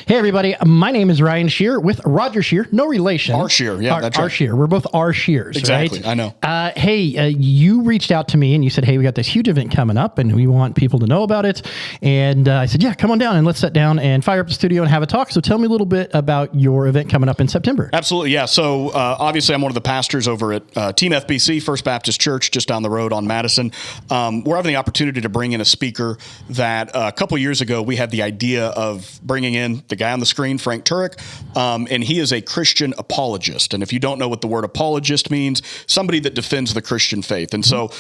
Hey, everybody. My name is Ryan Shear with Roger Shear. No relation. R. Shear. Yeah, that's right. R. Shear. We're both R. Shears. Exactly. Right? I know. Hey, you reached out to me and you said, hey, we got this huge event coming up and we want people to know about it. And I said, yeah, come on down and let's sit down and fire up the studio and have a talk. So tell me a little bit about your event coming up in September. Absolutely. Yeah. So obviously I'm one of the pastors over at Team FBC, First Baptist Church, just down the road on Madison. We're having the opportunity to bring in a speaker that a couple years ago we had the idea of bringing in the guy on the screen, Frank Turek, and he is a Christian apologist. And if you don't know what the word apologist means, somebody that defends the Christian faith. And so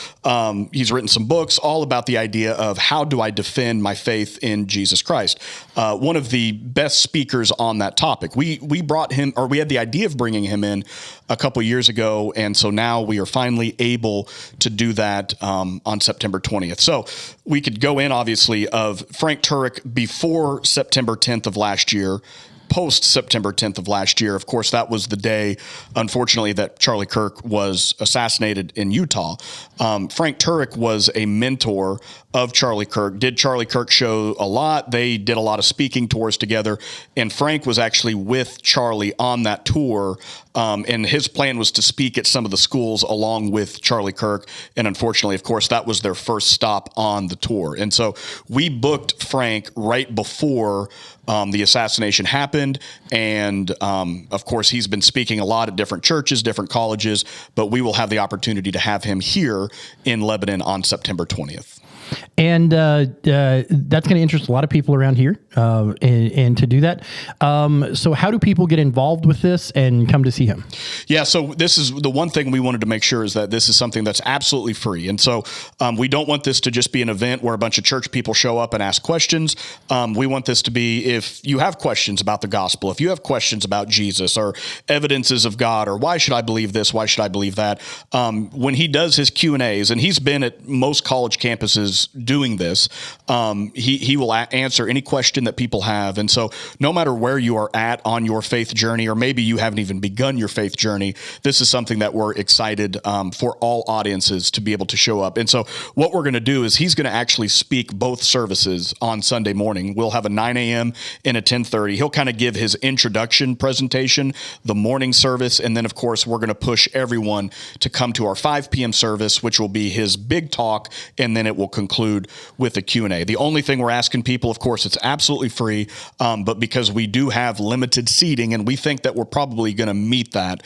he's written some books all about the idea of how do I defend my faith in Jesus Christ. One of the best speakers on that topic. We brought him, or we had the idea of bringing him in a couple years ago, and so now we are finally able to do that on September 20th. So we could go in, obviously, of Frank Turek before September 10th of last year, post September 10th of last year. Of course, that was the day, unfortunately, that Charlie Kirk was assassinated in Utah. Frank Turek was a mentor of Charlie Kirk, did Charlie Kirk show a lot. They did a lot of speaking tours together, and Frank was actually with Charlie on that tour, and his plan was to speak at some of the schools along with Charlie Kirk, and unfortunately, of course, that was their first stop on the tour. And so we booked Frank right before the assassination happened, and of course, he's been speaking a lot at different churches, different colleges, but we will have the opportunity to have him here in Lebanon on September 20th. And that's going to interest a lot of people around here, and to do that. So how do people get involved with this and come to see him? Yeah, so this is the one thing we wanted to make sure is that this is something that's absolutely free. And so we don't want this to just be an event where a bunch of church people show up and ask questions. We want this to be, if you have questions about the gospel, if you have questions about Jesus or evidences of God, or why should I believe this, why should I believe that, when he does his Q&As, and he's been at most college campuses doing this, he will answer any question that people have. And so no matter where you are at on your faith journey, or maybe you haven't even begun your faith journey, this is something that we're excited for all audiences to be able to show up. And so what we're going to do is he's going to actually speak both services on Sunday morning. We'll have a 9 a.m. and a 10:30. He'll kind of give his introduction presentation, the morning service, and then of course we're going to push everyone to come to our 5 p.m. service, which will be his big talk, and then it will conclude with a Q&A. The only thing we're asking people, of course, it's absolutely free, but because we do have limited seating, and we think that we're probably going to meet that,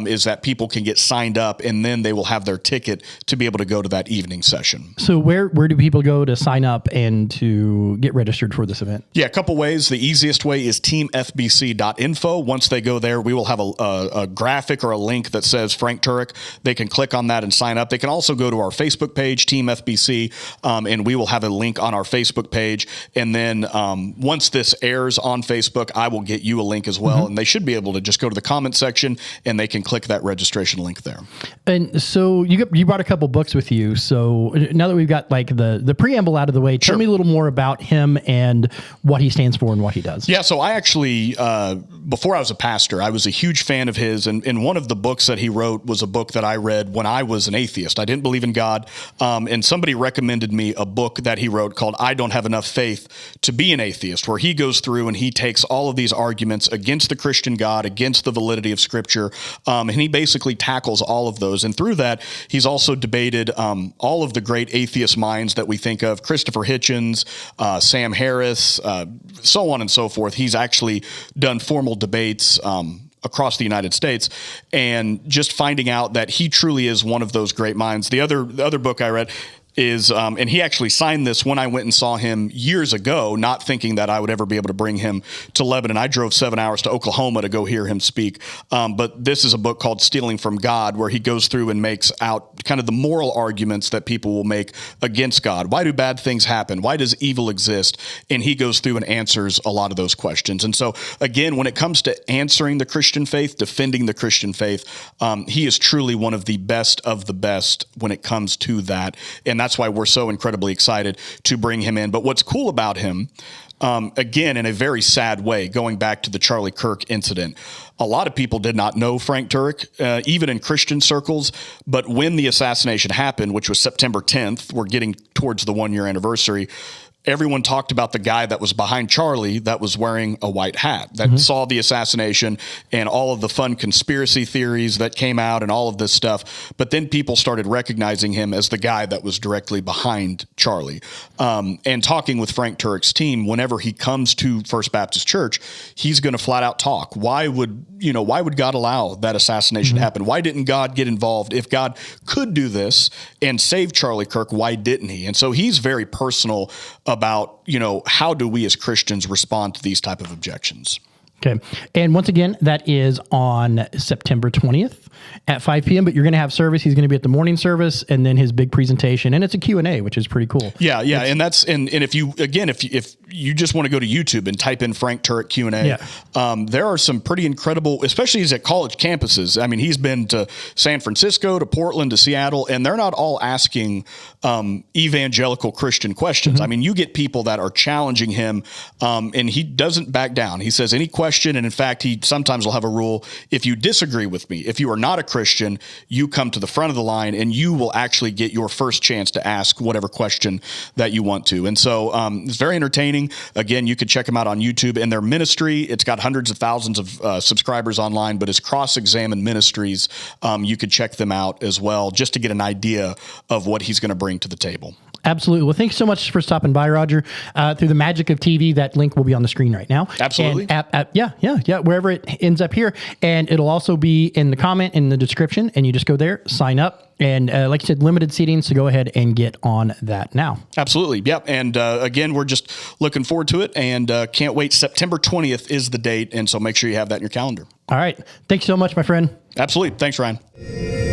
is that people can get signed up, and then they will have their ticket to be able to go to that evening session. So where do people go to sign up and to get registered for this event? Yeah, a couple ways. The easiest way is teamfbc.info. Once they go there, we will have a graphic or a link that says Frank Turek. They can click on that and sign up. They can also go to our Facebook page, Team FBC, and we will have a link on our Facebook page. And then once this airs on Facebook, I will get you a link as well. Mm-hmm. And they should be able to just go to the comment section and they can click that registration link there. And so you brought a couple books with you. So now that we've got like the preamble out of the way, tell me a little more about him and what he stands for and what he does. Yeah, so I actually, before I was a pastor, I was a huge fan of his. And one of the books that he wrote was a book that I read when I was an atheist. I didn't believe in God. And somebody recommended me a book that he wrote called I Don't Have Enough Faith to Be an Atheist, where he goes through and he takes all of these arguments against the Christian God, against the validity of Scripture, and he basically tackles all of those. And through that, he's also debated all of the great atheist minds that we think of, Christopher Hitchens, Sam Harris, so on and so forth. He's actually done formal debates across the United States, and just finding out that he truly is one of those great minds. The other book I read is, and he actually signed this when I went and saw him years ago, not thinking that I would ever be able to bring him to Lebanon. I drove 7 hours to Oklahoma to go hear him speak. But this is a book called Stealing from God, where he goes through and makes out kind of the moral arguments that people will make against God. Why do bad things happen? Why does evil exist? And he goes through and answers a lot of those questions. And so again, when it comes to answering the Christian faith, defending the Christian faith, he is truly one of the best when it comes to that. And that's why we're so incredibly excited to bring him in. But what's cool about him, again, in a very sad way, going back to the Charlie Kirk incident, a lot of people did not know Frank Turek, even in Christian circles. But when the assassination happened, which was September 10th, we're getting towards the 1-year anniversary, everyone talked about the guy that was behind Charlie that was wearing a white hat, that saw the assassination and all of the fun conspiracy theories that came out and all of this stuff. But then people started recognizing him as the guy that was directly behind Charlie. And talking with Frank Turek's team, whenever he comes to First Baptist Church, he's going to flat out talk. Why would God allow that assassination to happen? Why didn't God get involved? If God could do this and save Charlie Kirk, why didn't he? And so he's very personal about, how do we as Christians respond to these type of objections? Okay. And once again, that is on September 20th at 5 p.m., but you're going to have service. He's going to be at the morning service and then his big presentation. And it's a Q&A, which is pretty cool. Yeah. And that's, and if you just want to go to YouTube and type in Frank Turek Q&A, there are some pretty incredible, especially he's at college campuses. I mean, he's been to San Francisco, to Portland, to Seattle, and they're not all asking evangelical Christian questions. I mean, you get people that are challenging him, and he doesn't back down. He says any question, and in fact, he sometimes will have a rule: if you disagree with me, if you are not a Christian, you come to the front of the line, and you will actually get your first chance to ask whatever question that you want to. And so it's very entertaining. Again, you could check them out on YouTube and their ministry. It's got hundreds of thousands of subscribers online, but it's Cross-Examine Ministries. You could check them out as well, just to get an idea of what he's going to bring to the table. Absolutely. Well, thanks so much for stopping by, Roger. Through the magic of TV, that link will be on the screen right now. Absolutely. And wherever it ends up here. And it'll also be in the comment in the description. And you just go there, sign up. And like I said, limited seating, so go ahead and get on that now. Absolutely. Yep. And again, we're just looking forward to it and can't wait. September 20th is the date. And so make sure you have that in your calendar. All right. Thanks so much, my friend. Absolutely. Thanks, Ryan.